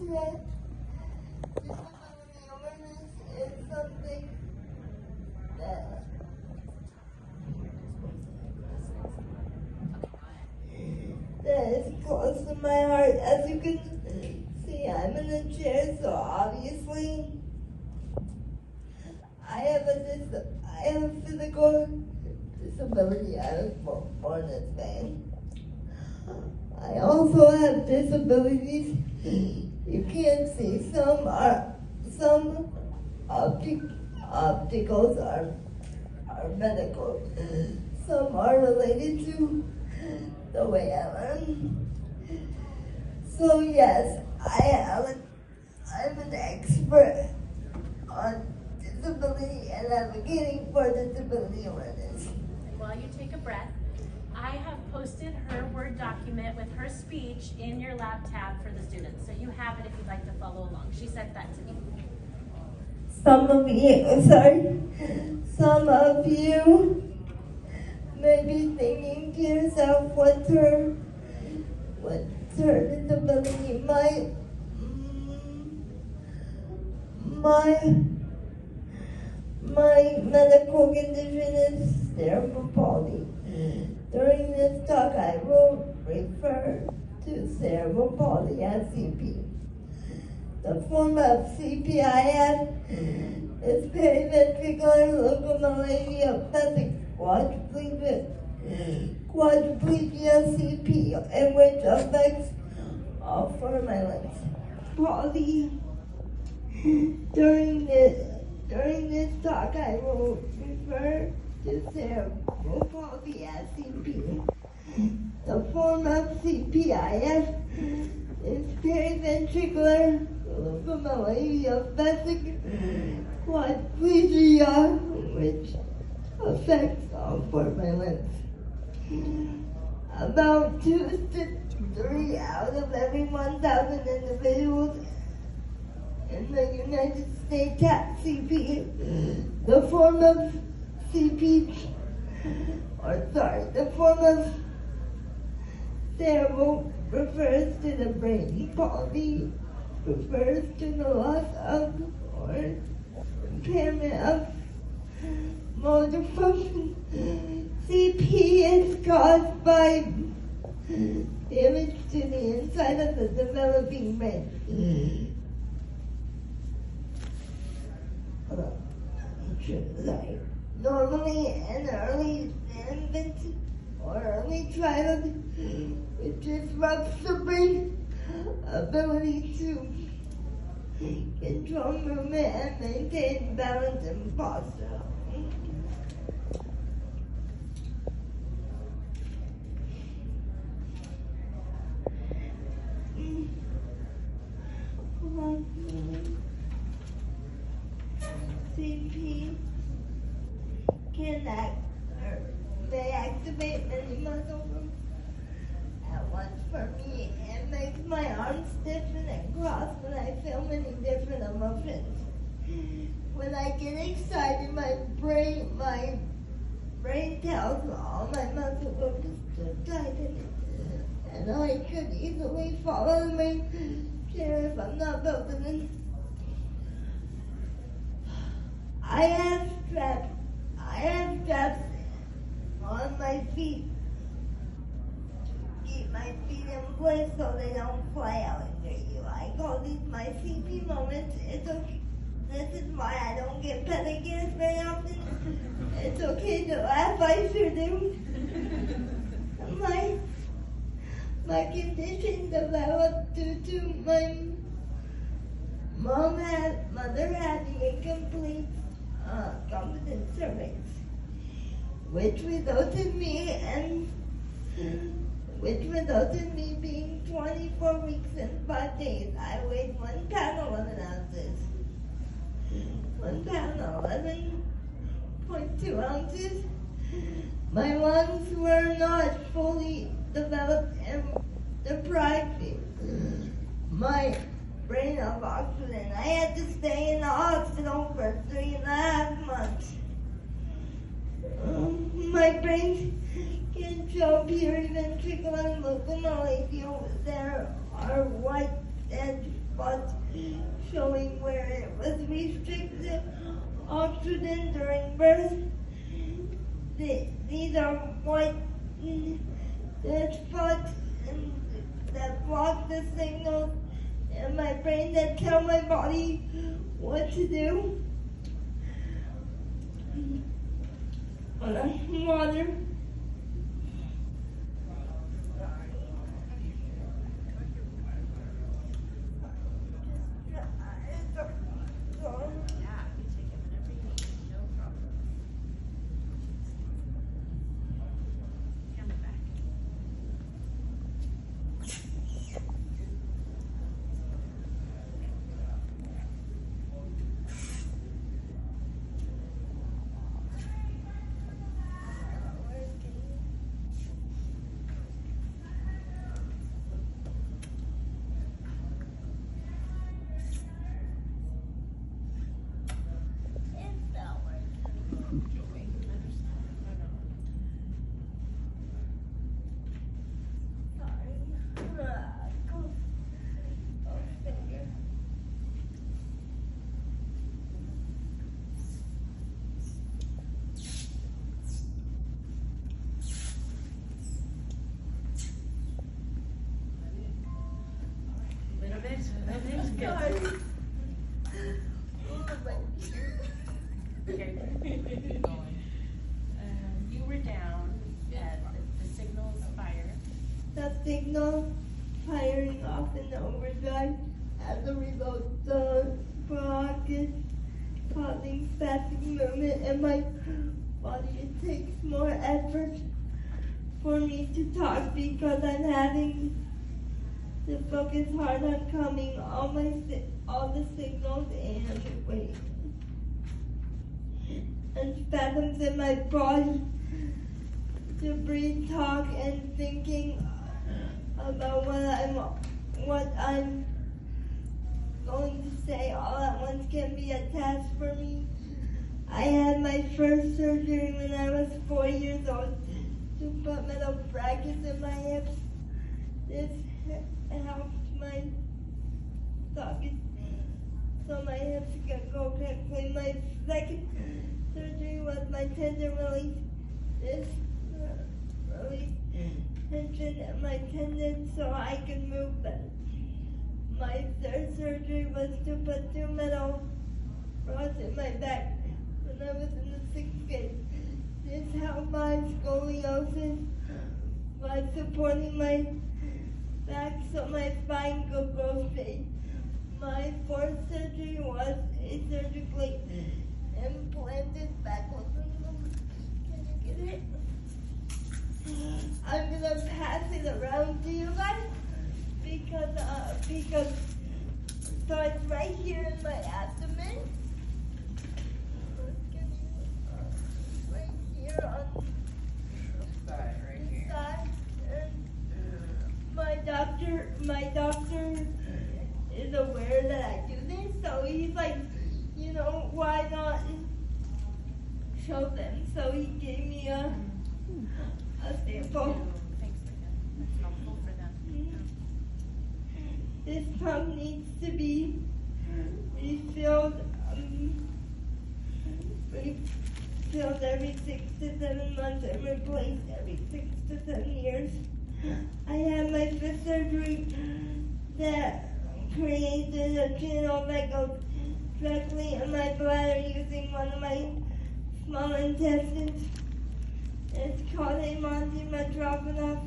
that disability awareness is something that is close to my heart. As you can see, I'm in a chair, so obviously I have a physical disability. I was born this way. I also have disabilities. You can't see. Some obstacles are medical. Some are related to the way I learn. So yes, I'm an expert on disability and advocating for disability awareness. While you take a breath, I have posted her Word document with her speech in your lab tab for the students. So you have it if you'd like to follow along. She sent that to me. Some of you may be thinking to yourself, what's her disability? My medical condition is cerebral palsy. During this talk, I will refer to cerebral palsy as CP. The form of CP I have is periventricular locomalacia quadriplegia CP, and which affects all four of my limbs. Palsy. During this talk, I will refer to cerebral palsy as CP. The form of CPIF is periventricular locomalacia quadriplegia, which affects all four of my limbs. About 2 to 3 out of every 1,000 individuals in the United States have CP. The form of cerebral refers to the brain. Palsy refers to the loss of or impairment of motor function. CP is caused by damage to the inside of the developing brain. Normally, an early infant or early child, it disrupts the brain's ability to control movement and maintain balance and posture. CP may activate many muscle groups at once. For me, it makes my arms stiffen and cross when I feel many different emotions. When I get excited, my brain tells all my muscle groups to tighten, and I could easily fall out of my chair if I'm not focusing. I have straps on my feet to keep my feet in place so they don't fly out and hurt you. I call these my CP moments. It's okay. This is why I don't get pedicures very often. It's okay to laugh, I sure do. My condition developed due to my mother having incomplete competent cervix, which resulted me being 24 weeks and 5 days. I weighed 1 pound 11 ounces. 1 pound 11.2 ounces. My lungs were not fully developed and deprived my brain of oxygen. I had to stay in the hospital for 3.5 months. My brain can show periventricular locomalacia. There are white and spot showing where it was restricted oxygen during birth. These are white spots that block the signals in my brain that tell my body what to do. Water. Okay. You were down at the signal's fire. The signal firing off in the overdrive as a result of blockage causing spastic movement in my body. It takes more effort for me to talk because I'm having to focus hard on calming all the signals and wait. And spasms in my body to breathe, talk, and thinking about what I'm going to say all at once can be a task for me. I had my first surgery when I was 4 years old to put metal brackets in my hips. This helped my socket so my hips can go correctly. My second surgery was my tendon release. This release tension in my tendons so I can move better. My third surgery was to put 2 metal rods in my back when I was in the 6th grade. This helped my scoliosis by supporting my back so my spine could go straight. My fourth surgery was a surgically implanted backwards. Can you get it? I'm gonna pass it around to you guys because so it's right here in my abdomen. Right here on the side. And my doctor is aware that I do this, so he's like, why not show them? So he gave me a sample. Thanks for that. That's helpful for them. This pump needs to be refilled every 6 to 7 months and replaced every 6 to 7 years. I had my 5th surgery that created a channel that goes directly in my bladder using one of my small intestines. It's called a Monty Metropolis.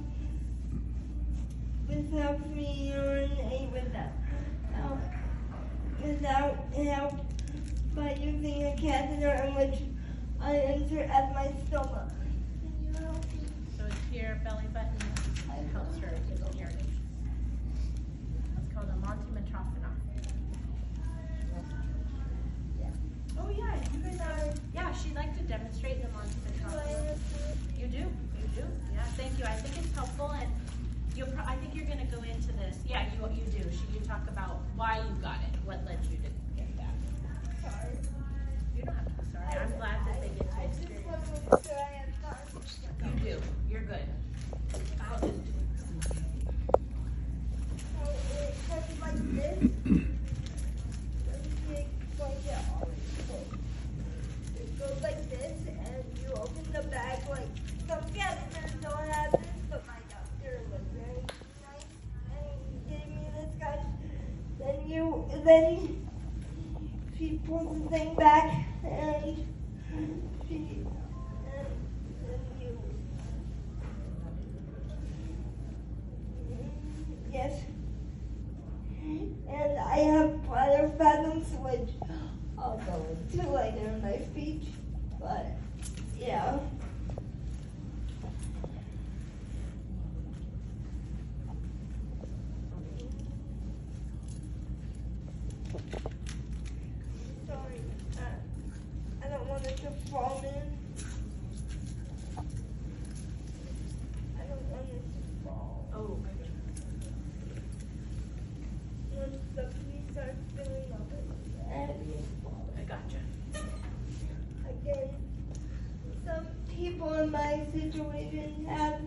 This helps me urinate without help by using a catheter in which I insert at my stomach. Can you help me? So it's here, belly button, it helps her to urinate. It's called a Monty Metropolis. Oh yeah, you guys are. Yeah, she'd like to demonstrate the Monty Metropolis. You do. Yeah, thank you. I think it's helpful, and I think you're going to go into this. Yeah, you do. You talk about why you got it, what led you to get that. Sorry. You don't have to be sorry. I'm glad that they get to experience. I just want to make sure I have time. You do. You're good. I'll just do it. So it cuts like this. then she pulls the thing back and you. Yes. And I have bladder spasms, which I'll go into later in my speech. But yeah. Sorry, I don't want it to fall in. I don't want it to fall. Oh, Once the police are filling up I gotcha. again, some people in my situation have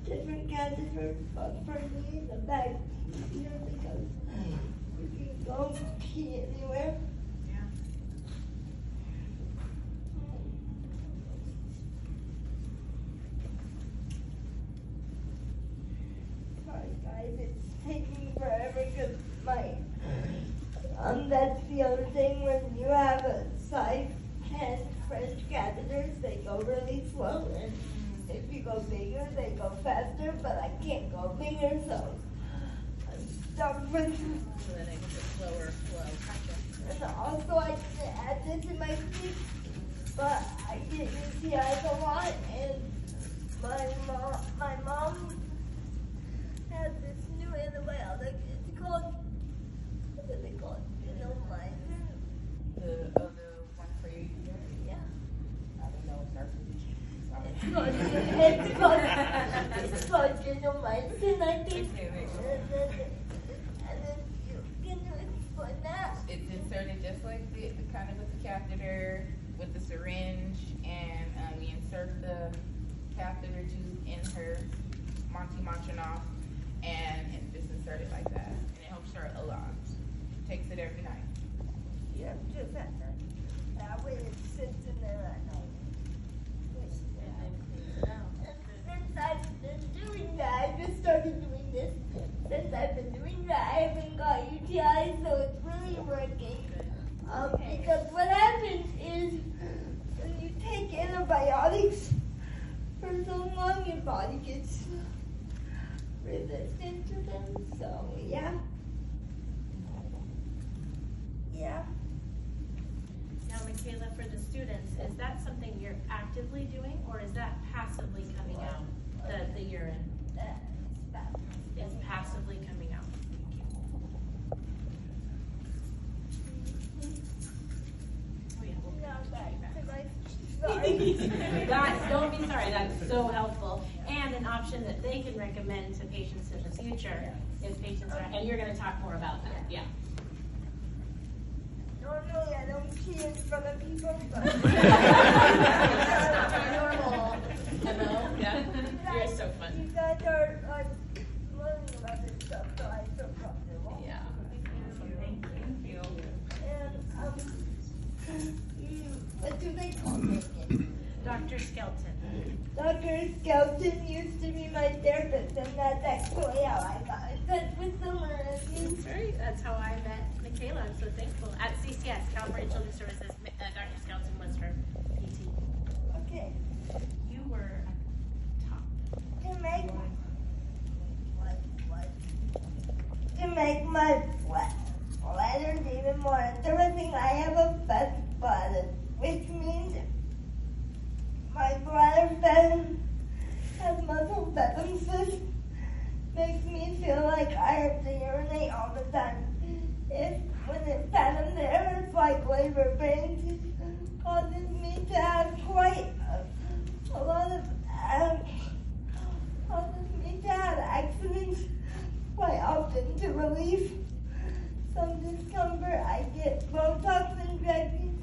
different catheters, but for me, the bag easier because we can go pee anywhere. Yeah. Sorry guys, it's taking forever because that's the other thing when you have a size 10 French catheters, they go really slow, and if you go bigger, they go faster, but I can't go bigger, so I'm stuck with. So then it gets a slower flow. And also I didn't add this in my speech, but I get UTIs a lot, and my mom has this new antibiotic. It's called, what is it called? Genomycin. The one for you? Yeah. I don't know, nurses. It's called genomycin, I think. And then can you explain that? It's inserted just like the kind of with the catheter, with the syringe, and we insert the catheter tube in her Monty-Montronoff, and it's just inserted like that, and it helps her a lot. Takes it every night. Yeah, just at night. That way it sits in there at night. And since I've been doing that, I just started doing this. Since I've been doing that, I haven't got UTI, so it's really working. Because what happens is when you take antibiotics for so long, your body gets resistant to them. So yeah. Yeah. Now, Michaela, for the students, is that something you're actively doing, or is that passively coming out, the urine? It's passively coming out. Oh, yeah, we'll Guys, don't be sorry, that's so helpful. And an option that they can recommend to patients in the future if patients are, and you're gonna talk more about that, yeah. Normally I don't pee in front of people, but Normal. Hello? Yeah. You're so fun. you guys are learning about this stuff, so I feel comfortable. Yeah. Thank you. And what do they call me again? Dr. Skelton. Dr. Skelton used to be my therapist, and that's actually how I got in touch with someone. That's right. That's how I met Michaela. I'm so thankful. At CCS, California Children's Services, Dr. Skelton was her PT. Okay. You were at the top. To make my bladders even more interesting, I have a fast bladder, which means my bladder has muscle spasms. This makes me feel like I have to urinate all the time. When it's spasms there, it's like labor pains. It causes me to have quite a lot of causes me to have accidents quite often. To relieve some discomfort, I get Botox injections.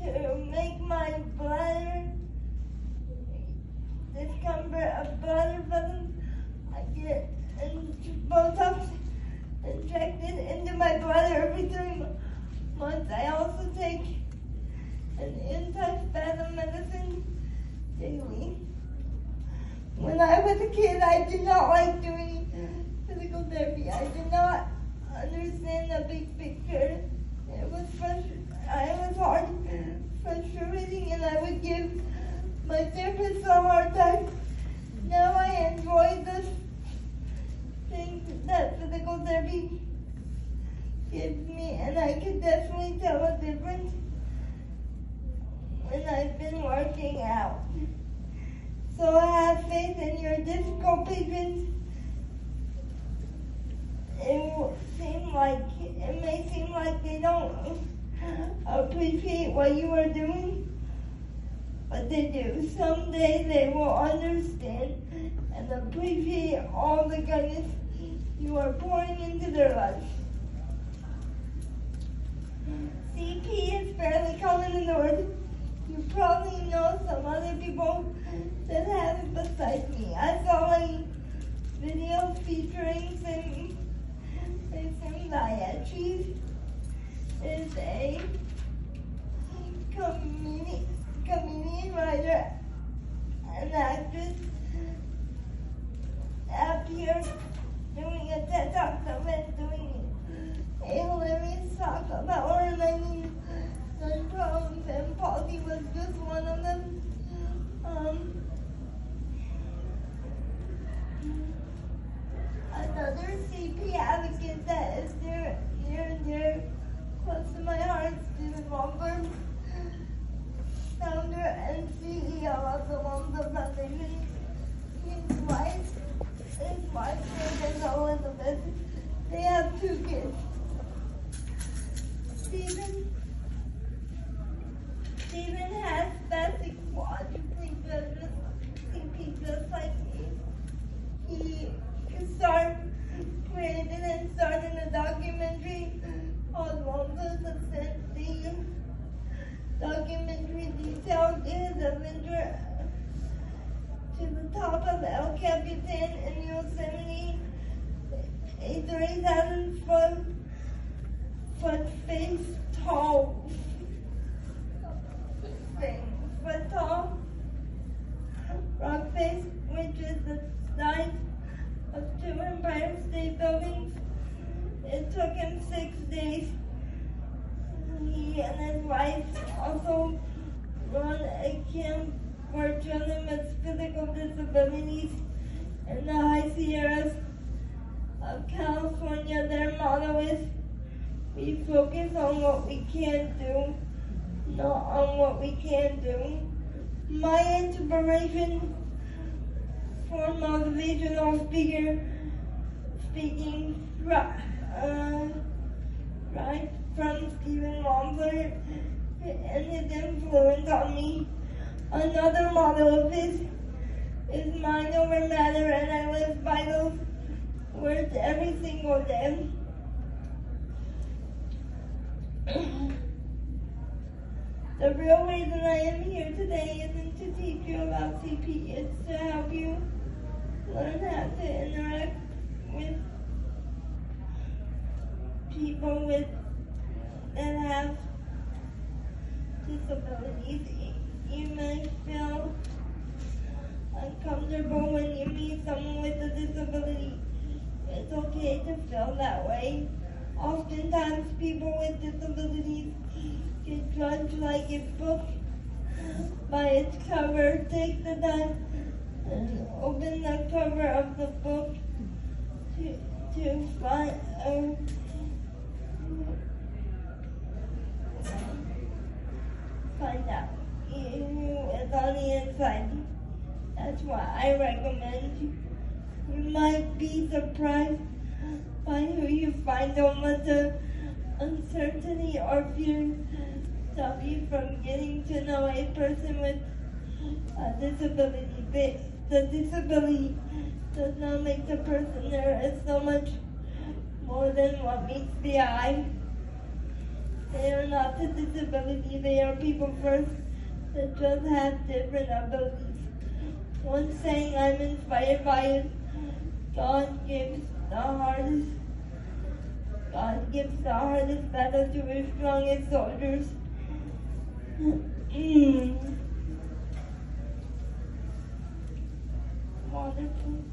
To make my bladder discomfort of bladder spasms, I get Botox injected into my bladder every 3 months. I also take an anti-spasm medicine daily. When I was a kid, I did not like doing physical therapy. I did not understand the big picture. It was hard, frustrating, and I would give my therapist a hard time. Now I enjoy this thing that physical therapy gives me, and I can definitely tell a difference when I've been working out. So I have faith in your difficult patients. It may seem like they don't appreciate what you are doing, but they do. Someday they will understand and appreciate all the goodness you are pouring into their lives. CP is fairly common in the world. You probably know some other people that have it besides me. I saw a video featuring Diatrice is a comedian, writer, and actress appeared doing a TED Talk event, doing a hilarious talk about her many problems, and Palsy was just one of them. Another CP advocate that is near and dear, close to my heart, Stephen Womberg, founder and CEO of the Womberg Foundation. His wife, is Elizabeth. They have 2 kids. Stephen has spastic quadriplegia, CP, just like me. He created and started a documentary called Womberg Ascent. The documentary detailed his adventure to the top of El Capitan in Yosemite, a 3,000-foot tall rock face, which is the size of 2 Empire State Buildings. It took him 6 days. He and his wife also run a camp for children with physical disabilities in the high Sierras of California. Their motto is, we focus on what we can do, not on what we can do. My inspiration for motivational speaking right from Stephen Womberg and his influence on me. Another motto of his is mind over matter, and I live by those words every single day. The real reason I am here today isn't to teach you about CP, it's to help you learn how to interact with people that have disabilities. You may feel uncomfortable when you meet someone with a disability. It's okay to feel that way. Oftentimes people with disabilities get judged like a book by its cover. Take the time and open the cover of the book to find out who is on the inside. That's what I recommend. You might be surprised by who you find. Don't let the uncertainty or fear stop you from getting to know a person with a disability. The disability does not make the person. There is so much more than what meets the eye. They are not the disability, they are people first that just have different abilities. One saying I'm inspired by is, God gives the hardest battle to his strongest soldiers. Wonderful.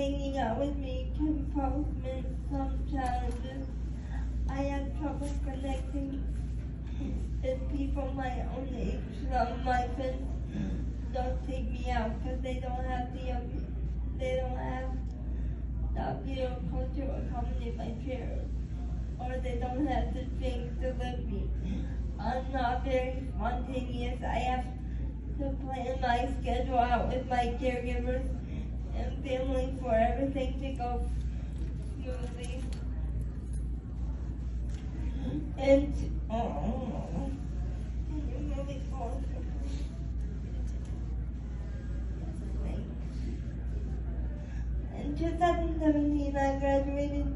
hanging out with me can pose me some challenges. I have trouble connecting with people my own age. Some of my friends don't take me out because they don't have the vehicle to accommodate my parents, or they don't have the strength to lift me. I'm not very spontaneous. I have to plan my schedule out with my caregivers and family for everything to go smoothly. And can you move it closer? In 2017, I graduated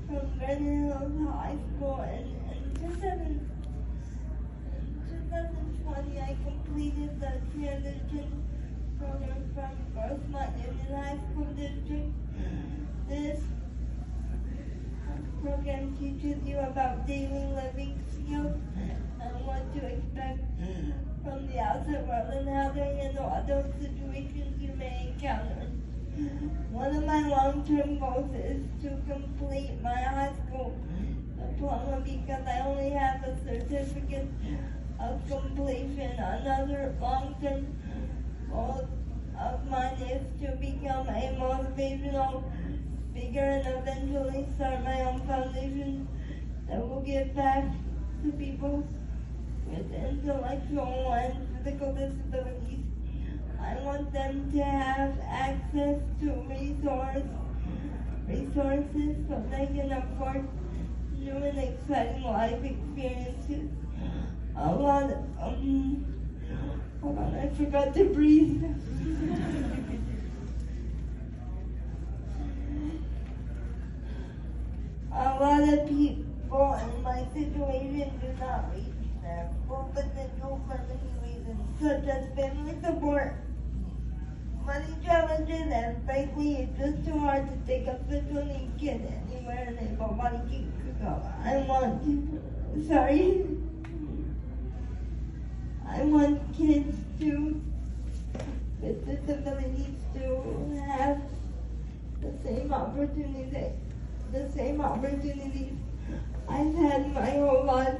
from Vernon Hills High School, and in 2020, I completed the transition program from Grossmont Union High School District. This program teaches you about daily living skills and what to expect from the outside world and how to handle other situations you may encounter. One of my long-term goals is to complete my high school diploma because I only have a certificate of completion. Another long-term goal of mine is to become a motivational speaker and eventually start my own foundation that will give back to people with intellectual and physical disabilities. I want them to have access to resources so they can afford new and exciting life experiences. Hold on, I forgot to breathe. A lot of people in my situation do not reach their full potential for many reasons, such as family support, money challenges, and frankly, it's just too hard to take a special needs kid anywhere an able-bodied kid could go. I want kids with disabilities to have the same opportunities I've had my whole life.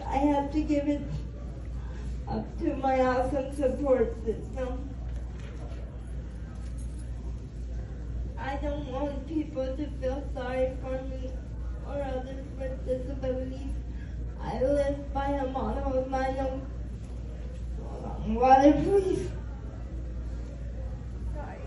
I have to give it up to my awesome support system. I don't want people to feel sorry for me or others with disabilities. I live by a motto of mine of water, please. Sorry,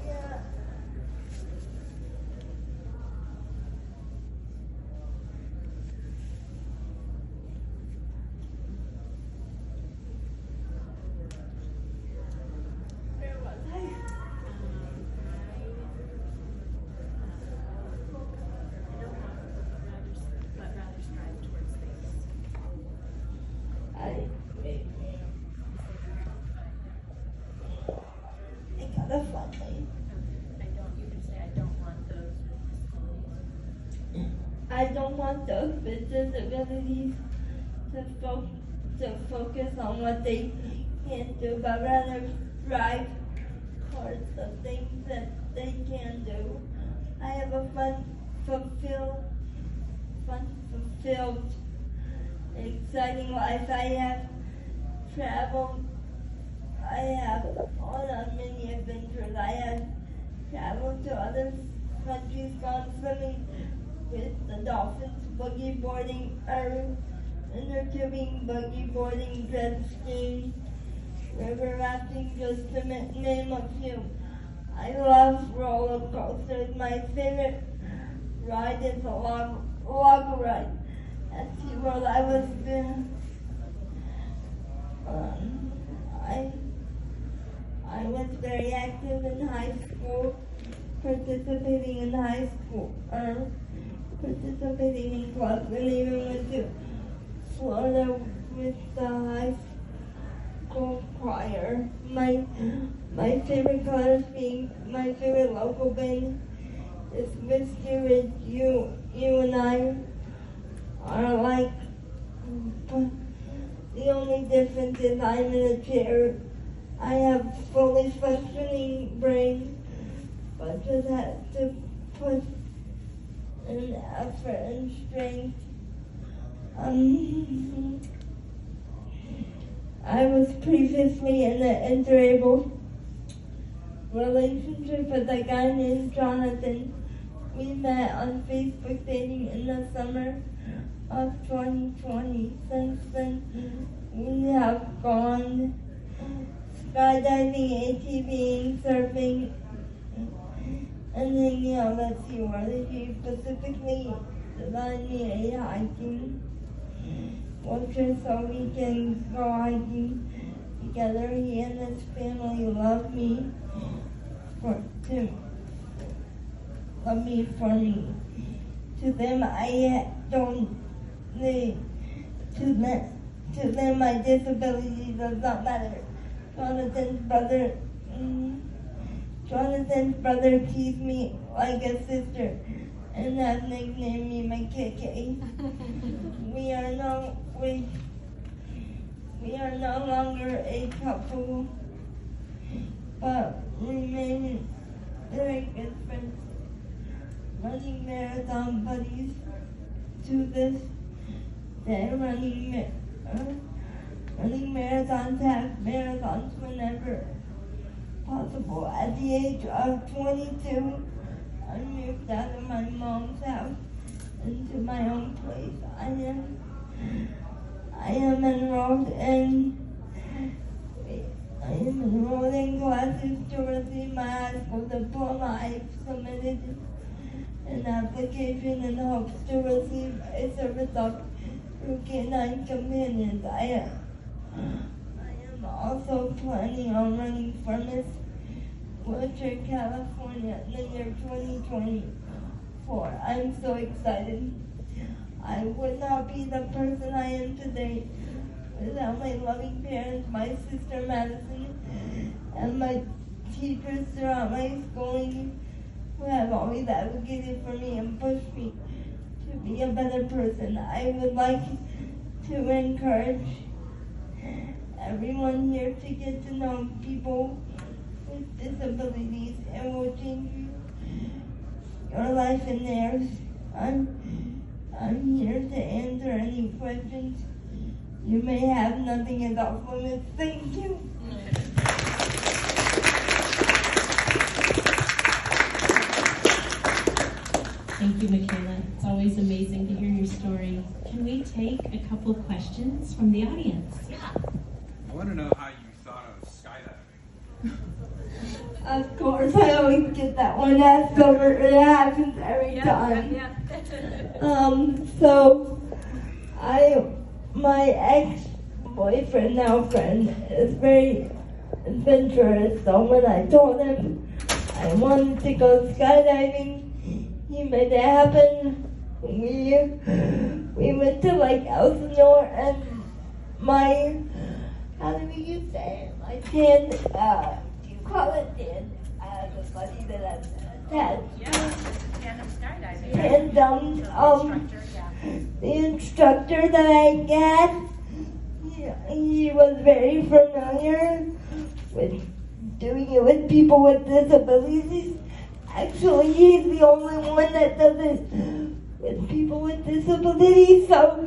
Where was I? But rather strive towards things. I gotta find my. You can say, I don't want those with disabilities. I don't want those with disabilities to focus on what they can't do, but rather strive towards the things that they can do. I have a fulfilled, exciting life. I have traveled. I have gone on many adventures. I have traveled to other countries, gone swimming with the dolphins, boogie boarding, inner-tubing, boogie boarding, jet skiing, river rafting, just to name a few. I love roller coasters. My favorite ride is a log ride at SeaWorld. I was very active in high school, participating in clubs, and even went to Florida with the high school choir. My favorite colors being my favorite local band is Whiskey Ridge. You and I are like, the only difference is I'm in a chair. I have fully functioning brain, but just had to put in effort and strength. I was previously in an interracial relationship with a guy named Jonathan. We met on Facebook dating in the summer of 2020. Since then, we have gone skydiving, ATVing, surfing, and hanging out at SeaWorld. He specifically designed me a hiking voucher so we can go hiking together. He and his family love me for me. To them, I don't. To them, my disability does not matter. Jonathan's brother teased me like a sister and has nicknamed me my KK. We are no longer a couple, but remain very good friends, running marathon buddies to this day, running marathons, half marathons whenever possible. At the age of 22, I moved out of my mom's house into my own place. I am enrolled in classes to receive my high school diploma. I submitted an application in hopes to receive a service dog through Canine Companions. I am also planning on running for Miss Wilshire, California in the year 2024. I'm so excited. I would not be the person I am today without my loving parents, my sister Madison, and my teachers throughout my schooling who have always advocated for me and pushed me to be a better person. I would like to encourage everyone here to get to know people with disabilities. It will change your life and theirs. I'm here to answer any questions you may have. Nothing is off limits. Thank you. Thank you, Michaela. It's always amazing to hear your story. Can we take a couple of questions from the audience? Yeah. I want to know how you thought of skydiving. Of course, I always get that one asked over. It happens every time. Yeah. So my ex-boyfriend, now friend, is very adventurous. So when I told him I wanted to go skydiving, he made it happen. We went to Lake Elsinore, and how do you say it? My tan, do you call it tan? The buddy that I've had. Yeah. Tandem skydiving. And Instructor, yeah. the instructor that I got, he was very familiar with doing it with people with disabilities. Actually, he's the only one that does it with people with disabilities, so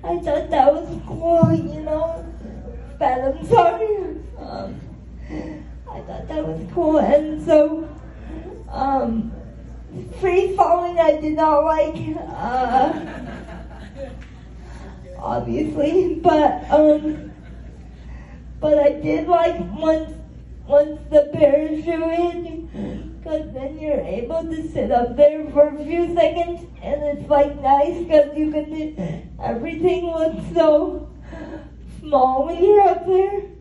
I thought that was cool, you know. But I'm sorry. I thought that was cool, and so, free falling I did not like, obviously, but I did like once the parachute hit, because then you're able to sit up there for a few seconds, and it's like nice because you can do everything looks so small when you're up there.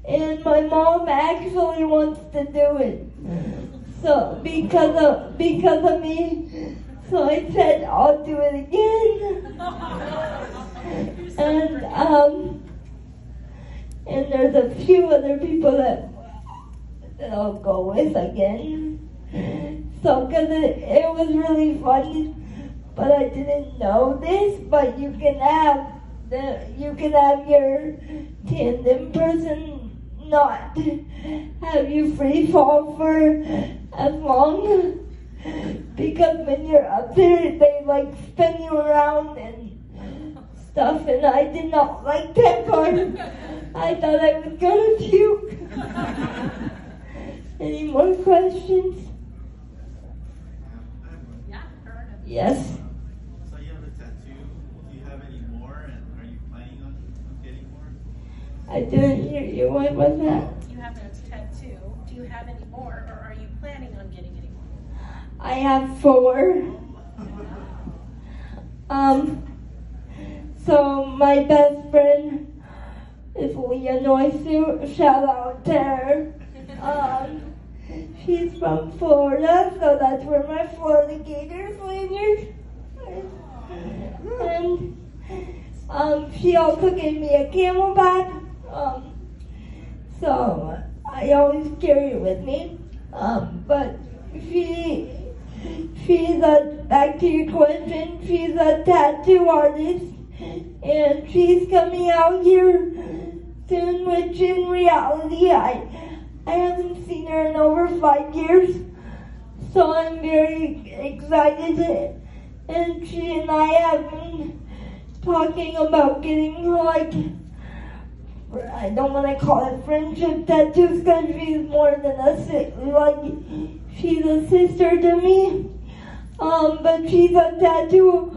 And my mom actually wants to do it. So because of me, so I said I'll do it again. And there's a few other people that I'll go with again. So because it was really fun, but I didn't know this. But you can have your tandem person not have you free fall for as long. Because when you're up there, they like spin you around and stuff, and I did not like that part. I thought I was gonna puke. Any more questions? Yeah, her. Yes. So you have a tattoo. Do you have any more, and are you planning on getting more? I didn't hear you. What was that? You have a tattoo. Do you have any more, or are you planning on getting any more? I have 4. So my best friend is Leah Noisu. Shout out to her. She's from Florida, so that's where my Florida Gators live. And she also gave me a Camelback. So I always carry it with me. But she's back to your question, she's a tattoo artist, and she's coming out here soon, which in reality, I haven't seen her in over 5 years, so I'm very excited, and she and I have been talking about getting, like, I don't want to call it friendship tattoos, because she's more than she's a sister to me, but she's a tattoo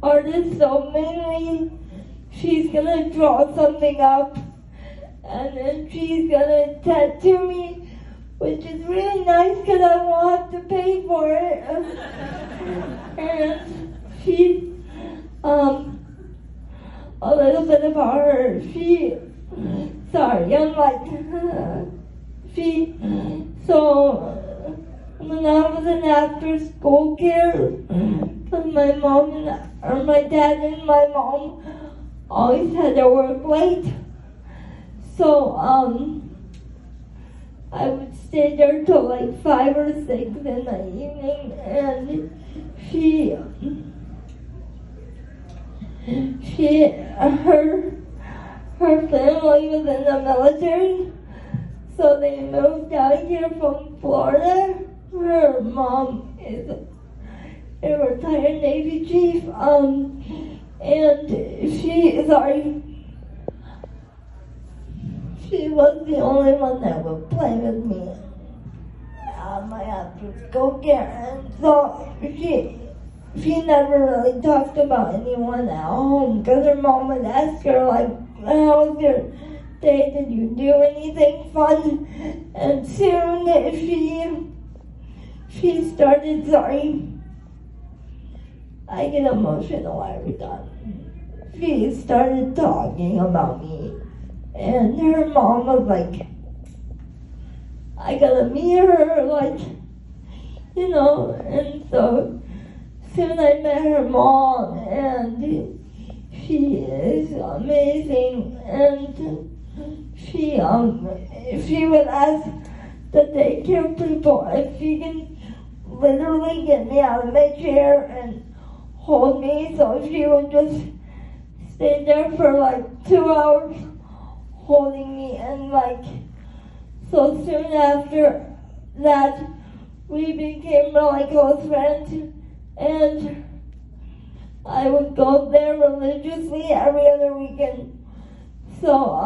artist, so mainly she's gonna draw something up, and then she's gonna tattoo me, which is really nice because I won't have to pay for it. And she, a little bit about her. So when I was in after school care, because my dad and my mom always had to work late. So I would stay there till like 5 or 6 in the evening, and her family was in the military, so they moved out here from Florida. Her mom is a retired Navy chief, and she was the only one that would play with me my after school care, and so she never really talked about anyone at home, because her mom would ask her, like, how was your day, did you do anything fun? And soon she started, I get emotional every time. She started talking about me, and her mom was like, I gotta meet her, like, and so soon I met her mom, and she is amazing, and she would ask the daycare people if she can literally get me out of my chair and hold me, so she would just stay there for like 2 hours holding me, and so soon after that we became really close friends, and I would go there religiously every other weekend. So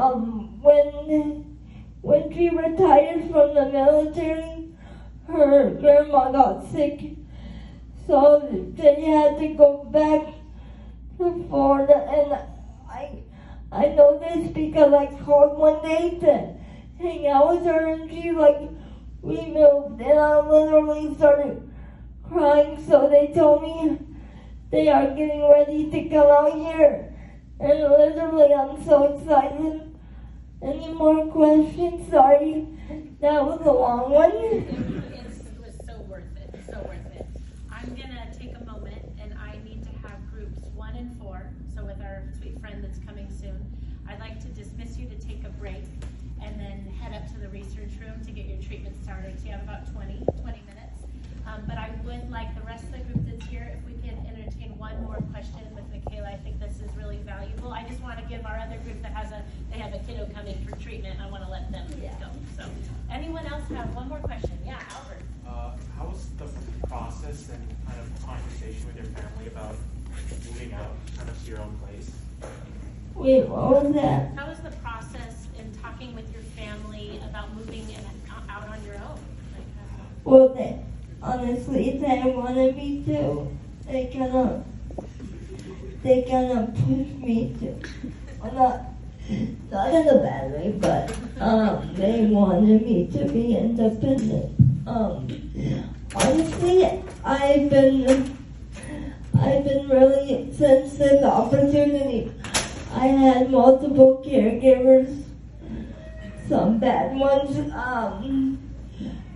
when she retired from the military, her grandma got sick, so they had to go back to Florida, and I know this because I called one day to hang out with her, and she we moved, and I literally started crying, so they told me they are getting ready to come out here, and literally I'm so excited. Any more questions? Sorry, that was a long one. It was so worth it, so worth it. I'm gonna take a moment, and I need to have groups 1 and 4, so with our sweet friend that's coming soon, I'd like to dismiss you to take a break, and then head up to the research room to get your treatment started. So you have about 20 minutes. But I would like the rest of the group that's here, if we can entertain one more question with Michaela. I think this is really valuable. I just want to give our other group that they have a kiddo coming coming for treatment. I want to let them Yeah. go. So, anyone else have one more question? Yeah, Albert. How was the process and kind of conversation with your family about moving out kind of to your own place? Wait, what was that? How was the process in talking with your family about moving out on your own? Well, honestly, they wanted me to. They kind of pushed me to. Well, not in a bad way, but they wanted me to be independent. Honestly, I've been really, since this opportunity, I had multiple caregivers, some bad ones,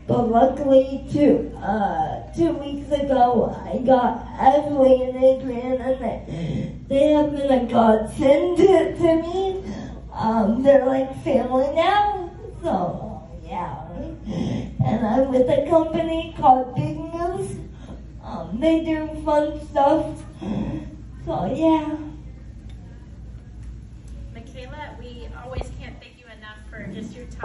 but luckily 2 weeks ago I got Ashley and Adrian, and they have been a godsend to me. They're like family now, so yeah. And I'm with a company called Big News. They do fun stuff, so yeah. Michaela, we always can't thank you enough for just your time.